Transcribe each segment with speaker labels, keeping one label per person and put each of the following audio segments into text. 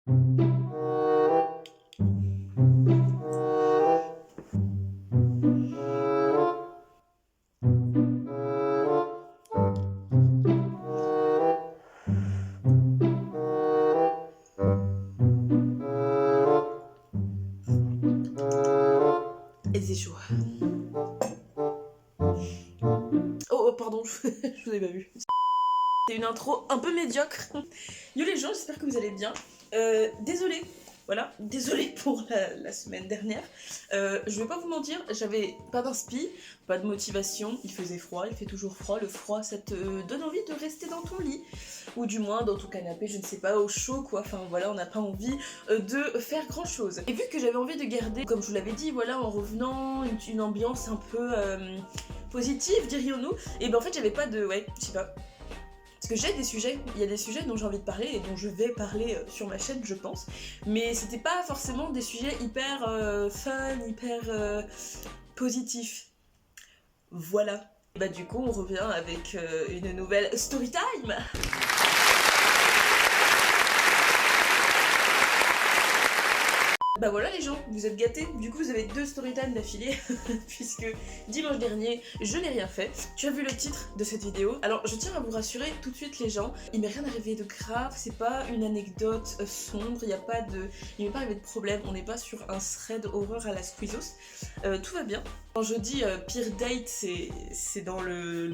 Speaker 1: Et c'est chaud. Oh, pardon, je vous ai pas vu. C'est une intro un peu médiocre. Yo les gens, j'espère que vous allez bien. Désolée, voilà, désolée pour la semaine dernière. Je vais pas vous mentir, j'avais pas d'inspi, pas de motivation, il faisait froid, il fait toujours froid. Le froid, ça te donne envie de rester dans ton lit, ou du moins dans ton canapé, je ne sais pas, au chaud quoi. Enfin voilà, on n'a pas envie de faire grand chose. Et vu que j'avais envie de garder, comme je vous l'avais dit, voilà, en revenant, une ambiance un peu positive, dirions-nous, et ben en fait j'avais pas de, ouais, je sais pas. Parce que j'ai des sujets, il y a des sujets dont j'ai envie de parler et dont je vais parler sur ma chaîne, je pense. Mais c'était pas forcément des sujets hyper fun, hyper positifs. Voilà. Et bah du coup, on revient avec une nouvelle story time. Bah voilà les gens, vous êtes gâtés. Du coup, vous avez 2 storytime d'affilée, puisque dimanche dernier, je n'ai rien fait. Tu as vu le titre de cette vidéo. Alors, je tiens à vous rassurer tout de suite les gens, il m'est rien arrivé de grave, c'est pas une anecdote sombre, il m'est pas arrivé de problème, on n'est pas sur un thread horreur à la Squeezos. Tout va bien. Quand je dis pire date, c'est dans le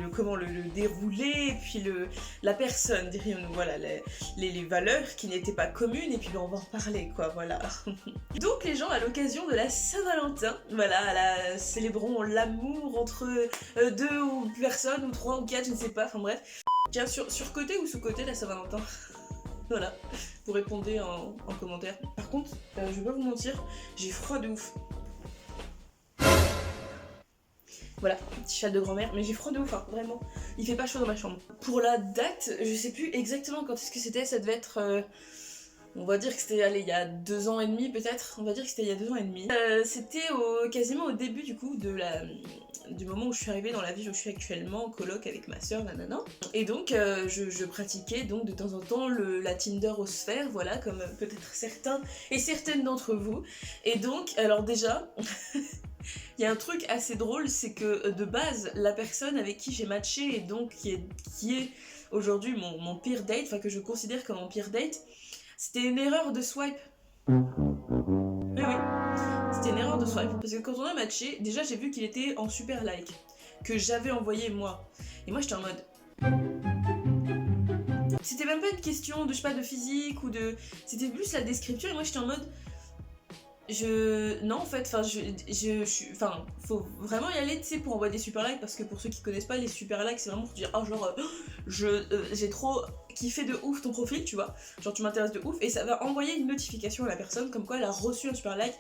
Speaker 1: déroulé, et puis la personne, dirions-nous, voilà, les valeurs qui n'étaient pas communes, et puis ben, on va en reparler, quoi, voilà. Donc les gens, à l'occasion de la Saint-Valentin, voilà, célébrons l'amour entre 2 ou personnes, ou 3 ou 4, je ne sais pas, enfin bref. Tiens, sur-côté ou sous-côté la Saint-Valentin? Voilà, vous répondez en commentaire. Par contre, je vais pas vous mentir, j'ai froid de ouf. Voilà, petit châle de grand-mère, mais j'ai froid de ouf, hein, vraiment. Il fait pas chaud dans ma chambre. Pour la date, je sais plus exactement quand est-ce que c'était, ça devait être... on va dire que c'était, allez, il y a 2 ans et demi peut-être, on va dire que c'était il y a 2 ans et demi. C'était quasiment au début du coup du moment où je suis arrivée dans la vie où je suis actuellement, en coloc avec ma soeur, nanana. Et donc je pratiquais donc de temps en temps la Tinder aux sphères, voilà, comme peut-être certains et certaines d'entre vous. Et donc, alors déjà... Il y a un truc assez drôle, c'est que de base, la personne avec qui j'ai matché et donc qui est aujourd'hui mon pire date, enfin que je considère comme mon pire date, c'était une erreur de swipe. Mais oui, c'était une erreur de swipe. Parce que quand on a matché, déjà j'ai vu qu'il était en super like, que j'avais envoyé moi. Et moi j'étais en mode... C'était même pas une question de, je sais pas, de physique ou de... C'était plus la description et moi j'étais en mode... Non en fait, enfin enfin faut vraiment y aller, tu sais, pour envoyer des super likes, parce que pour ceux qui connaissent pas, les super likes c'est vraiment pour dire oh genre j'ai trop kiffé de ouf ton profil, tu vois, genre tu m'intéresses de ouf, et ça va envoyer une notification à la personne comme quoi elle a reçu un super like.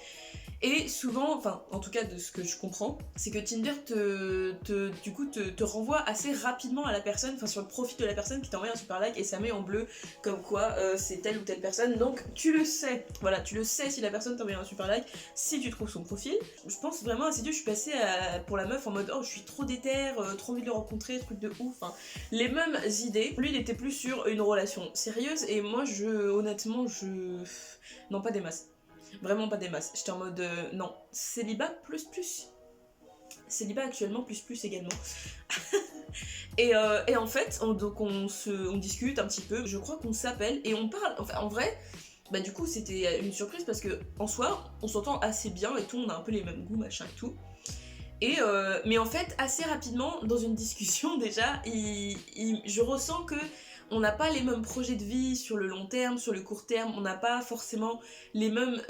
Speaker 1: Et souvent, enfin en tout cas de ce que je comprends, c'est que Tinder te renvoie assez rapidement à la personne, enfin sur le profil de la personne qui t'envoie un super like, et ça met en bleu comme quoi c'est telle ou telle personne, donc tu le sais, voilà, tu le sais si la personne t'envoie un super like, si tu trouves son profil. Je pense vraiment à ces deux, je suis passée pour la meuf en mode oh je suis trop déter, trop envie de le rencontrer, truc de ouf, hein. Les mêmes idées. Lui il était plus sur une relation sérieuse, et moi honnêtement non, pas des masses. Vraiment pas des masses. J'étais en mode non, célibat plus plus. Célibat actuellement plus plus également. et en fait, on discute un petit peu, je crois qu'on s'appelle et on parle. Enfin, en vrai, bah du coup c'était une surprise parce que en soi, on s'entend assez bien et tout, on a un peu les mêmes goûts, machin et tout. Mais en fait, assez rapidement, dans une discussion déjà, je ressens que on n'a pas les mêmes projets de vie sur le long terme, sur le court terme, on n'a pas forcément les mêmes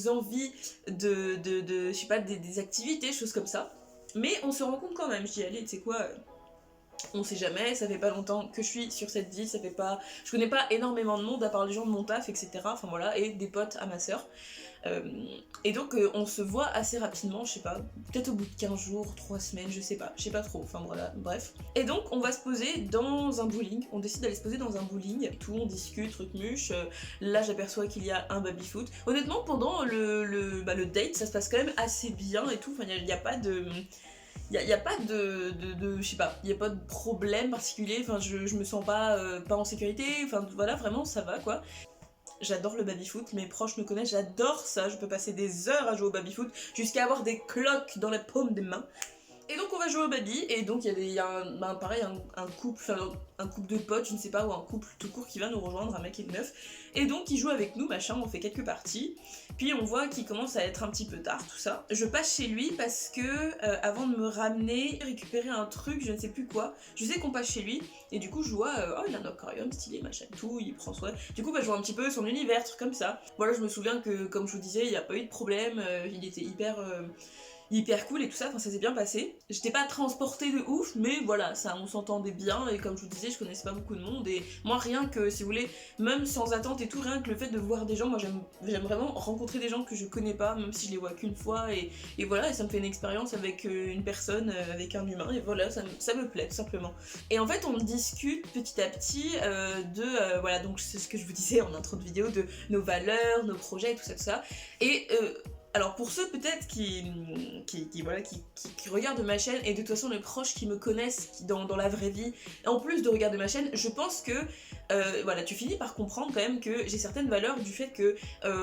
Speaker 1: envies je sais pas, des activités, choses comme ça. Mais on se rend compte quand même, je dis allez, tu sais quoi, on sait jamais, ça fait pas longtemps que je suis sur cette vie, je connais pas énormément de monde à part les gens de mon taf, etc. Enfin voilà, et des potes à ma soeur. Et donc on se voit assez rapidement, je sais pas, peut-être au bout de 15 jours, 3 semaines, je sais pas trop, enfin voilà, bref. Et donc on va se poser dans un bowling, on décide d'aller se poser dans un bowling, et tout, on discute, truc muche, là j'aperçois qu'il y a un baby-foot. Honnêtement, pendant le date, ça se passe quand même assez bien et tout, enfin il n'y a pas de... Il y a pas je sais pas, il y a pas de problème particulier, enfin je me sens pas en sécurité, enfin voilà, vraiment ça va quoi. J'adore le baby-foot, mes proches me connaissent, j'adore ça, je peux passer des heures à jouer au baby-foot jusqu'à avoir des cloques dans la paume des mains. Et donc on va jouer au baby, et donc il y a pareil, un couple, enfin un couple de potes, je ne sais pas, ou un couple tout court qui va nous rejoindre, un mec et une meuf, et donc ils jouent avec nous, machin, on fait quelques parties, puis on voit qu'il commence à être un petit peu tard, tout ça. Je passe chez lui parce que, avant de me ramener, récupérer un truc, je ne sais plus quoi, je sais qu'on passe chez lui, et du coup je vois, oh il a un aquarium stylé, machin, tout, il prend soin, du coup bah, je vois un petit peu son univers, truc comme ça. Voilà, je me souviens que, comme je vous disais, il n'y a pas eu de problème, il était hyper cool et tout ça, enfin ça s'est bien passé. J'étais pas transportée de ouf, mais voilà, ça, on s'entendait bien, et comme je vous disais, je connaissais pas beaucoup de monde, et moi rien que, si vous voulez, même sans attente et tout, rien que le fait de voir des gens, moi j'aime vraiment rencontrer des gens que je connais pas, même si je les vois qu'une fois, et voilà, et ça me fait une expérience avec une personne, avec un humain, et voilà, ça me plaît tout simplement. Et en fait on discute petit à petit voilà, donc c'est ce que je vous disais en intro de vidéo, de nos valeurs, nos projets et tout ça, et alors pour ceux peut-être qui regardent ma chaîne, et de toute façon les proches qui me connaissent dans la vraie vie, en plus de regarder ma chaîne, je pense que voilà, tu finis par comprendre quand même que j'ai certaines valeurs du fait que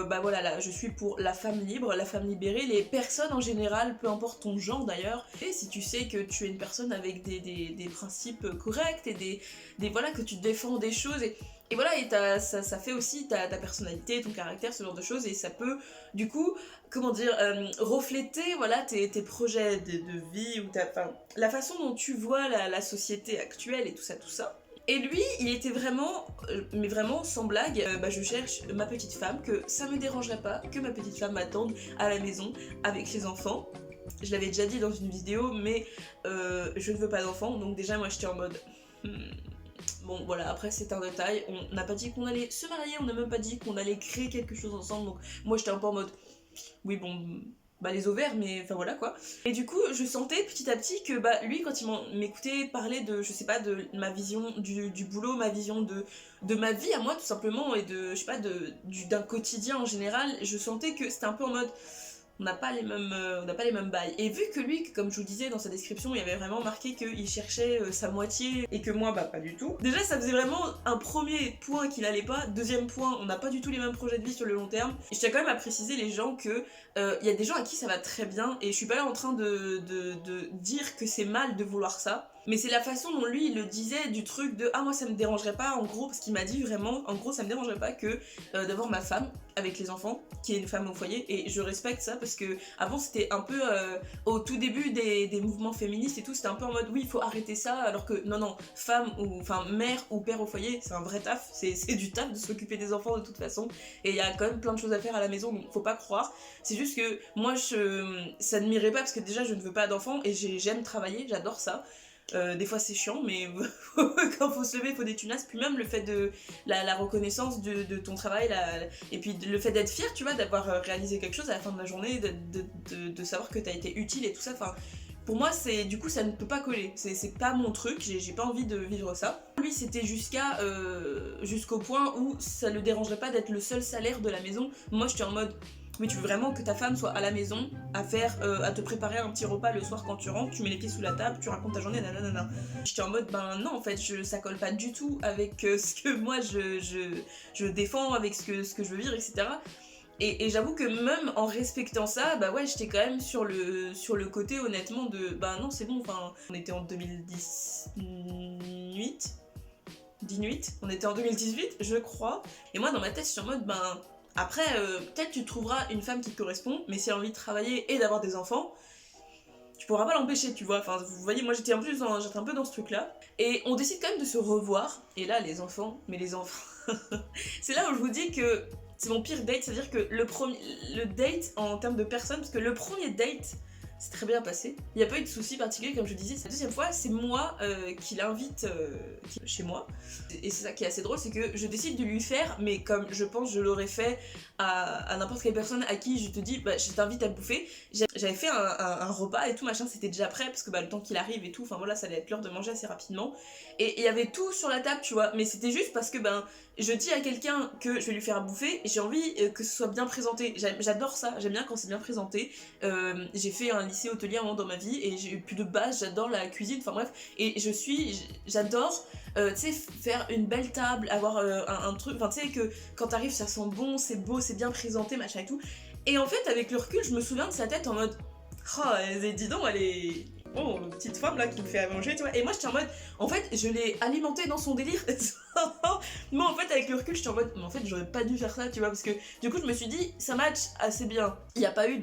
Speaker 1: bah voilà, là, je suis pour la femme libre, la femme libérée, les personnes en général, peu importe ton genre d'ailleurs, et si tu sais que tu es une personne avec des principes corrects, et voilà, que tu défends des choses, et voilà, et ça fait aussi ta personnalité, ton caractère, ce genre de choses, et ça peut, du coup, comment dire, refléter, voilà, tes projets de vie, ou la façon dont tu vois la société actuelle, et tout ça. Et lui, il était vraiment, mais vraiment sans blague, bah je cherche ma petite femme, que ça me dérangerait pas que ma petite femme m'attende à la maison avec les enfants. Je l'avais déjà dit dans une vidéo, mais je ne veux pas d'enfants, donc déjà moi j'étais en mode... Bon voilà, après c'est un détail, on n'a pas dit qu'on allait se marier, on n'a même pas dit qu'on allait créer quelque chose ensemble, donc moi j'étais un peu en mode, oui bon, bah les ovaires, mais enfin voilà quoi. Et du coup je sentais petit à petit que bah lui, quand il m'écoutait parler de, je sais pas, de ma vision du boulot, ma vision de ma vie à moi tout simplement, et de, je sais pas, d'un quotidien en général, je sentais que c'était un peu en mode... On n'a pas les mêmes bails. Et vu que lui, comme je vous disais dans sa description, il y avait vraiment marqué qu'il cherchait sa moitié, et que moi, bah pas du tout. Déjà, ça faisait vraiment un premier point qu'il allait pas. Deuxième point, on n'a pas du tout les mêmes projets de vie sur le long terme. Et je tiens quand même à préciser les gens que il y a des gens à qui ça va très bien, et je suis pas là en train de dire que c'est mal de vouloir ça. Mais c'est la façon dont lui il le disait, du truc de ah moi ça me dérangerait pas, en gros, parce qu'il m'a dit vraiment, en gros ça me dérangerait pas que d'avoir ma femme avec les enfants, qui est une femme au foyer, et je respecte ça parce que avant c'était un peu au tout début des mouvements féministes et tout, c'était un peu en mode oui il faut arrêter ça, alors que non, femme ou enfin mère ou père au foyer c'est un vrai taf, c'est du taf de s'occuper des enfants de toute façon, et il y a quand même plein de choses à faire à la maison, donc faut pas croire. C'est juste que moi ça ne m'irait pas parce que déjà je ne veux pas d'enfants, et j'aime travailler, j'adore ça. Des fois c'est chiant, mais quand faut se lever il faut des tunasses, puis même le fait de la reconnaissance de ton travail, et puis le fait d'être fier, tu vois, d'avoir réalisé quelque chose à la fin de la journée, de savoir que t'as été utile et tout ça, enfin pour moi c'est, du coup ça ne peut pas coller, c'est pas mon truc, j'ai pas envie de vivre ça. Lui c'était jusqu'au point où ça le dérangerait pas d'être le seul salaire de la maison. Moi j'étais en mode... Mais tu veux vraiment que ta femme soit à la maison, à te préparer un petit repas le soir quand tu rentres, tu mets les pieds sous la table, tu racontes ta journée, nanana. J'étais en mode, ben non, en fait, ça colle pas du tout avec ce que moi je défends, avec ce que je veux vivre, etc. Et j'avoue que même en respectant ça, bah ouais, j'étais quand même sur le côté, honnêtement, de, bah non, c'est bon, enfin, on était en 2018, on était en 2018, je crois, et moi, dans ma tête, je suis en mode, ben... Après, peut-être tu trouveras une femme qui te correspond, mais si elle a envie de travailler et d'avoir des enfants, tu pourras pas l'empêcher, tu vois. Enfin, vous voyez, moi j'étais un peu dans ce truc-là. Et on décide quand même de se revoir. Et là, les enfants, c'est là où je vous dis que c'est mon pire date, c'est-à-dire que le date en termes de personnes, parce que le premier date... c'est très bien passé. Il n'y a pas eu de soucis particuliers, comme je disais. La deuxième fois, c'est moi qui l'invite chez moi. Et c'est ça qui est assez drôle, c'est que je décide de lui faire, mais comme je pense je l'aurais fait à n'importe quelle personne à qui je te dis, bah, je t'invite à bouffer. J'avais fait un repas et tout, machin, c'était déjà prêt, parce que bah, le temps qu'il arrive et tout, enfin voilà, ça allait être l'heure de manger assez rapidement. Et il y avait tout sur la table, tu vois, mais c'était juste parce que ben je dis à quelqu'un que je vais lui faire à bouffer, j'ai envie que ce soit bien présenté. J'adore ça, j'aime bien quand c'est bien présenté. J'ai fait un lycée hôtelier avant dans ma vie et j'ai eu plus de base, j'adore la cuisine, enfin bref. Et j'adore, tu sais, faire une belle table, avoir un truc, enfin tu sais que quand t'arrives ça sent bon, c'est beau, c'est bien présenté, machin et tout. Et en fait avec le recul, je me souviens de sa tête en mode, oh, dis donc, elle est... Oh, petite femme là qui me fait à manger, tu vois. Et moi j'étais en mode, en fait, je l'ai alimenté dans son délire. Moi en fait, avec le recul, j'étais en mode, mais en fait, j'aurais pas dû faire ça, tu vois. Parce que du coup, je me suis dit, ça match assez bien. Il n'y a pas eu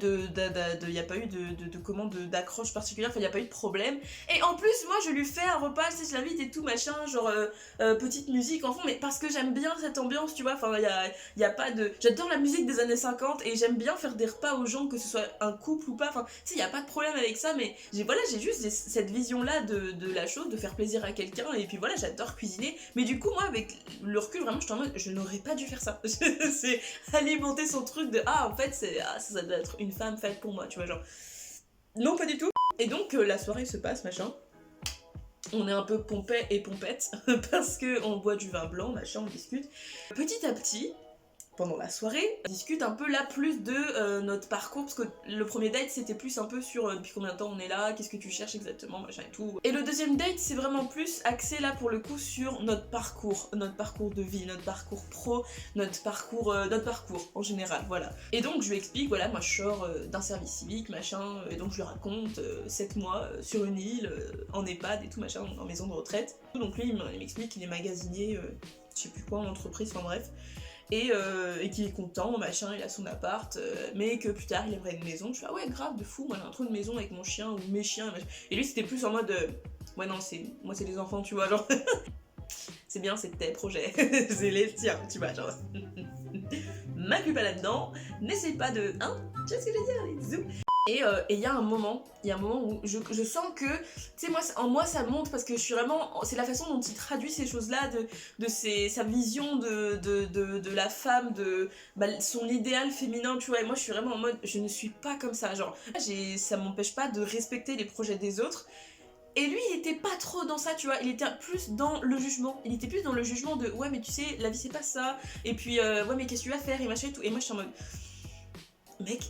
Speaker 1: d'accroche particulière, enfin, il n'y a pas eu de problème. Et en plus, moi, je lui fais un repas, tu sais, je l'invite et tout, machin, genre petite musique en fond, mais parce que j'aime bien cette ambiance, tu vois. Enfin, il y a pas de. J'adore la musique des années 50 et j'aime bien faire des repas aux gens, que ce soit un couple ou pas. Enfin, tu sais, il n'y a pas de problème avec ça, mais j'ai juste cette vision-là de la chose, de faire plaisir à quelqu'un, et puis voilà, j'adore cuisiner. Mais du coup, moi, avec le recul, vraiment, je suis en mode, je n'aurais pas dû faire ça. C'est alimenter son truc de, ah, en fait, ça doit être une femme faite pour moi, tu vois, genre. Non, pas du tout. Et donc, la soirée se passe, machin. On est un peu pompet et pompette, parce qu'on boit du vin blanc, machin, on discute. Petit à petit, pendant la soirée, on discute un peu là plus de notre parcours, parce que le premier date c'était plus un peu sur depuis combien de temps on est là, qu'est-ce que tu cherches exactement, machin et tout. Et le deuxième date c'est vraiment plus axé là pour le coup sur notre parcours de vie, notre parcours pro, notre parcours en général, voilà. Et donc je lui explique, voilà, moi je sors d'un service civique, machin, et donc je lui raconte 7 mois sur une île, en EHPAD et tout, machin, en maison de retraite. Donc lui il m'explique qu'il est magasinier, je sais plus quoi, en entreprise, enfin bref. Et qu'il est content, machin, il a son appart, mais que plus tard il aimerait une maison. Je fais, ah ouais, grave, de fou, moi j'ai un truc de maison avec mon chien ou mes chiens, machin. Et lui c'était plus en mode, ouais non, moi c'est les enfants, tu vois, genre, c'est bien, c'est tes projets, c'est les tiens, tu vois, genre, m'inclus pas là-dedans, n'essaie pas de, hein, tu vois ce que je veux dire, les bisous. Et il y a un moment où je sens que, tu sais, moi, en moi ça monte parce que je suis vraiment, c'est la façon dont il traduit ces choses-là, sa vision de la femme, son idéal féminin, tu vois. Et moi je suis vraiment en mode, je ne suis pas comme ça, genre, ça m'empêche pas de respecter les projets des autres. Et lui, il était pas trop dans ça, tu vois, il était plus dans le jugement. Il était plus dans le jugement de, ouais, mais tu sais, la vie c'est pas ça, et puis, ouais, mais qu'est-ce que tu vas faire, et machin et tout. Et moi je suis en mode, mec,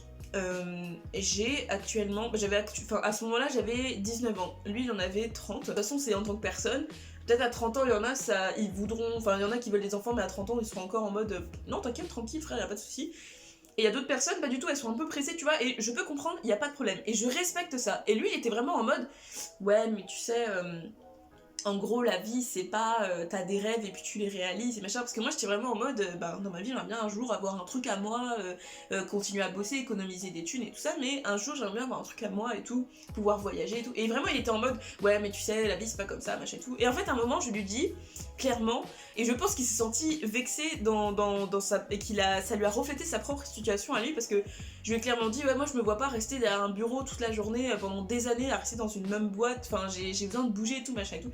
Speaker 1: j'ai actuellement, à ce moment-là j'avais 19 ans, lui il en avait 30, de toute façon c'est en tant que personne, peut-être à 30 ans il y en a, ils voudront, enfin il y en a qui veulent des enfants mais à 30 ans ils seront encore en mode, non t'inquiète tranquille frère, y a pas de souci. Et il y a d'autres personnes, pas du tout, elles sont un peu pressées, tu vois, et je peux comprendre, il y a pas de problème, et je respecte ça. Et lui il était vraiment en mode, ouais mais tu sais... En gros, la vie, c'est pas t'as des rêves et puis tu les réalises et machin. Parce que moi, j'étais vraiment en mode, dans ma vie, j'aimerais bien un jour avoir un truc à moi, continuer à bosser, économiser des thunes et tout ça. Mais un jour, j'aimerais bien avoir un truc à moi et tout, pouvoir voyager et tout. Et vraiment, il était en mode, ouais, mais tu sais, la vie, c'est pas comme ça, machin et tout. Et en fait, à un moment, je lui dis clairement, et je pense qu'il s'est senti vexé et ça lui a reflété sa propre situation à lui, parce que je lui ai clairement dit, ouais, moi, je me vois pas rester derrière un bureau toute la journée pendant des années à rester dans une même boîte. Enfin, j'ai besoin de bouger et tout, machin et tout.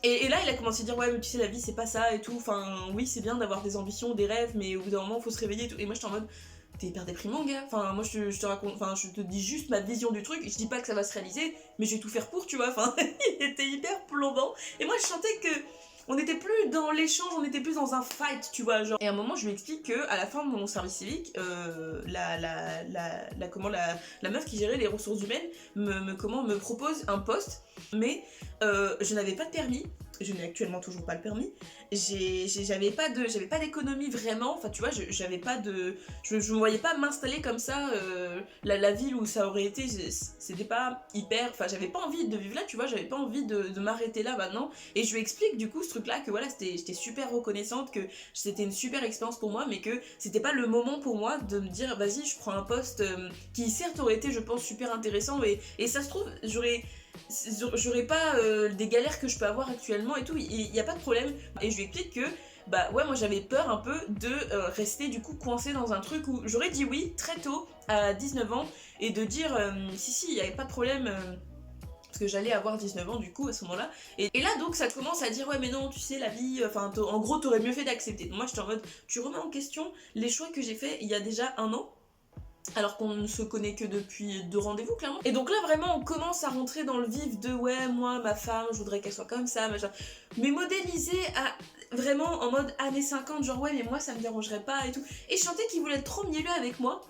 Speaker 1: Et là, il a commencé à dire, ouais, mais tu sais, la vie, c'est pas ça et tout. Enfin, oui, c'est bien d'avoir des ambitions, des rêves, mais au bout d'un moment, faut se réveiller et tout. Et moi, j'étais en mode, t'es hyper déprimant, gars. Enfin, moi, je te raconte, enfin, je te dis juste ma vision du truc. Je dis pas que ça va se réaliser, mais je vais tout faire pour, tu vois. Enfin, il était hyper plombant. Et moi, je sentais que on n'était plus dans l'échange, on était plus dans un fight, tu vois, genre. Et à un moment, je lui explique que à la fin de mon service civique, la meuf qui gérait les ressources humaines me propose un poste, mais je n'avais pas de permis. Je n'ai actuellement toujours pas le permis. J'avais pas d'économie vraiment. Enfin, tu vois, je me voyais pas m'installer comme ça. La ville où ça aurait été, c'était pas hyper. Enfin, j'avais pas envie de vivre là, tu vois. J'avais pas envie de m'arrêter là maintenant. Et je lui explique du coup ce truc-là, que voilà, j'étais super reconnaissante, que c'était une super expérience pour moi, mais que c'était pas le moment pour moi de me dire, vas-y, je prends un poste qui certes aurait été, je pense, super intéressant. Et ça se trouve, j'aurais pas des galères que je peux avoir actuellement et tout, il y a pas de problème. Et je lui explique que bah ouais, moi j'avais peur un peu de rester du coup coincée dans un truc où j'aurais dit oui très tôt à 19 ans et de dire si il y avait pas de problème, parce que j'allais avoir 19 ans du coup à ce moment-là. Et là donc ça commence à dire ouais mais non tu sais la vie, enfin en gros t'aurais mieux fait d'accepter. Donc moi j'étais en mode tu remets en question les choix que j'ai fait il y a déjà un an. alors qu'on ne se connaît que depuis 2 rendez-vous clairement. Et donc là vraiment on commence à rentrer dans le vif de ouais moi ma femme je voudrais qu'elle soit comme ça machin, mais modélisé à vraiment en mode années 50 genre ouais mais moi ça me dérangerait pas et tout. Et je sentais qu'il voulait être trop mielleux avec moi.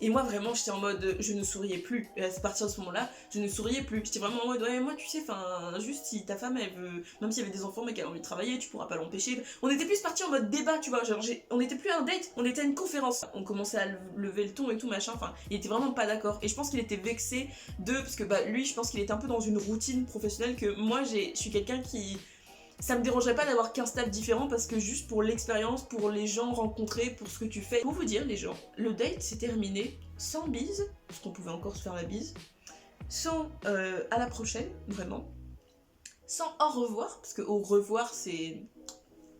Speaker 1: Et moi vraiment j'étais en mode je ne souriais plus. Et à partir de ce moment là je ne souriais plus. J'étais vraiment en mode ouais moi tu sais enfin juste si ta femme elle veut, même s'il y avait des enfants mais qu'elle a envie de travailler tu pourras pas l'empêcher. On était plus parti en mode débat tu vois, genre on était plus à un date, on était à une conférence. On commençait à lever le ton et tout machin, enfin il était vraiment pas d'accord. Et je pense qu'il était vexé parce que bah lui je pense qu'il était un peu dans une routine professionnelle que moi je suis quelqu'un qui... Ça me dérangerait pas d'avoir 15 tables différents parce que juste pour l'expérience, pour les gens rencontrés, pour ce que tu fais. Pour vous dire les gens, le date s'est terminé sans bise, parce qu'on pouvait encore se faire la bise, sans à la prochaine, vraiment, sans au revoir, parce que au revoir c'est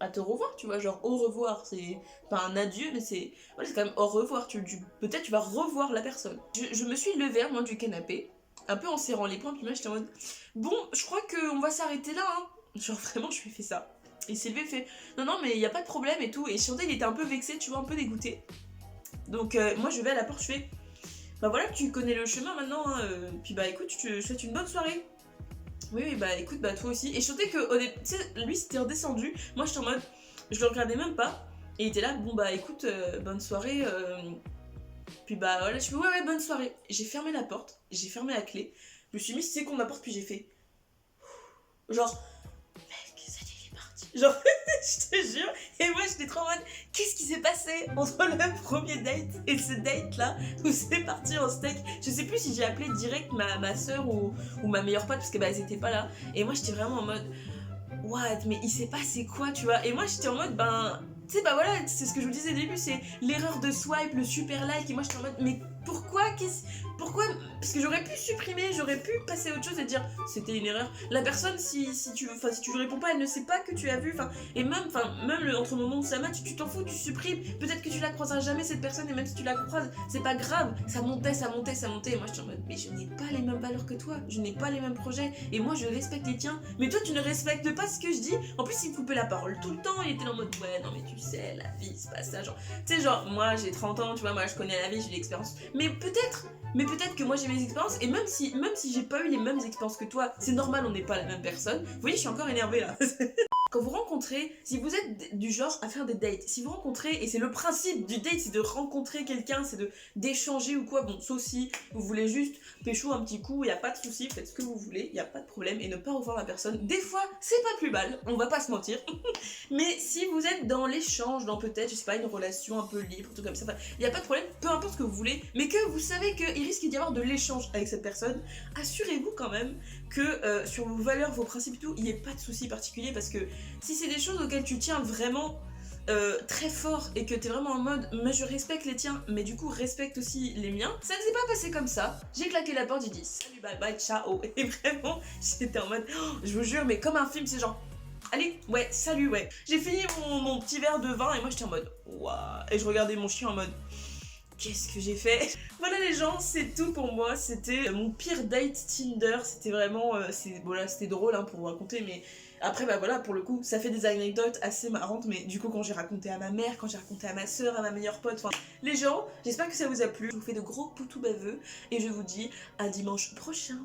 Speaker 1: à te revoir, tu vois, genre au revoir c'est pas un adieu mais c'est voilà, c'est quand même au revoir, peut-être tu vas revoir la personne. Je me suis levée moi du canapé, un peu en serrant les poings, puis moi j'étais en mode bon je crois qu'on va s'arrêter là hein. Genre vraiment je lui ai fait ça. Et Sylvie fait non non mais il y a pas de problème et tout. Et Chantal il était un peu vexé, tu vois, un peu dégoûté. Donc moi je vais à la porte, je fais bah voilà tu connais le chemin maintenant hein, puis bah écoute je te souhaite une bonne soirée. Oui oui bah écoute bah toi aussi. Et je sentais que tu sais lui c'était redescendu, moi j'étais en mode je le regardais même pas. Et il était là bon bah écoute bonne soirée puis bah voilà je fais ouais bonne soirée. J'ai fermé la porte, j'ai fermé la clé, je me suis mis c'est qu'on ma porte puis j'ai fait genre genre, je te jure. Et moi, j'étais trop en mode, qu'est-ce qui s'est passé entre le premier date et ce date-là où c'est parti en steak. Je sais plus si j'ai appelé direct ma soeur ou ma meilleure pote parce que bah, elles étaient pas là. Et moi, j'étais vraiment en mode, what, mais il s'est passé quoi, tu vois. Et moi, j'étais en mode, ben, tu sais, bah voilà, c'est ce que je vous disais au début, c'est l'erreur de swipe, le super like. Et moi, j'étais en mode, mais pourquoi pourquoi parce que j'aurais pu supprimer, j'aurais pu passer à autre chose et dire c'était une erreur. La personne si tu lui réponds pas, elle ne sait pas que tu as vu, et même entre le moment où ça match, tu t'en fous, tu supprimes. Peut-être que tu la croiseras jamais cette personne et même si tu la croises, c'est pas grave. Ça montait et moi je suis en mode mais je n'ai pas les mêmes valeurs que toi, je n'ai pas les mêmes projets et moi je respecte les tiens, mais toi tu ne respectes pas ce que je dis. En plus il me coupait la parole tout le temps, il était en mode ouais non mais tu sais la vie c'est pas ça, genre tu sais genre moi j'ai 30 ans, tu vois, moi je connais la vie, j'ai l'expérience. Mais peut-être que moi j'ai mes expériences et même si j'ai pas eu les mêmes expériences que toi, c'est normal, on n'est pas la même personne. Vous voyez, je suis encore énervée là. Quand vous rencontrez, si vous êtes du genre à faire des dates, si vous rencontrez, et c'est le principe du date, c'est de rencontrer quelqu'un, c'est d'échanger ou quoi, bon, sauf si vous voulez juste pécho un petit coup, y a pas de souci, faites ce que vous voulez, y a pas de problème, et ne pas revoir la personne. Des fois, c'est pas plus mal, on va pas se mentir. Mais si vous êtes dans l'échange, dans peut-être, je sais pas, une relation un peu libre, tout comme ça, y a pas de problème, peu importe ce que vous voulez, mais que vous savez qu'il risque d'y avoir de l'échange avec cette personne, assurez-vous quand même que sur vos valeurs, vos principes et tout, il n'y ait pas de soucis particuliers parce que si c'est des choses auxquelles tu tiens vraiment très fort et que t'es vraiment en mode mais je respecte les tiens mais du coup respecte aussi les miens, ça ne s'est pas passé comme ça. J'ai claqué la porte, j'ai dit salut bye bye ciao et vraiment j'étais en mode je vous jure mais comme un film, c'est genre allez ouais salut ouais. J'ai fini mon petit verre de vin et moi j'étais en mode waouh et je regardais mon chien en mode qu'est-ce que j'ai fait? Voilà les gens, c'est tout pour moi. C'était mon pire date Tinder. C'était vraiment... c'était drôle hein, pour vous raconter, mais après, bah voilà, pour le coup, ça fait des anecdotes assez marrantes, mais du coup, quand j'ai raconté à ma mère, quand j'ai raconté à ma soeur, à ma meilleure pote, enfin, les gens, j'espère que ça vous a plu. Je vous fais de gros poutous baveux, et je vous dis à dimanche prochain.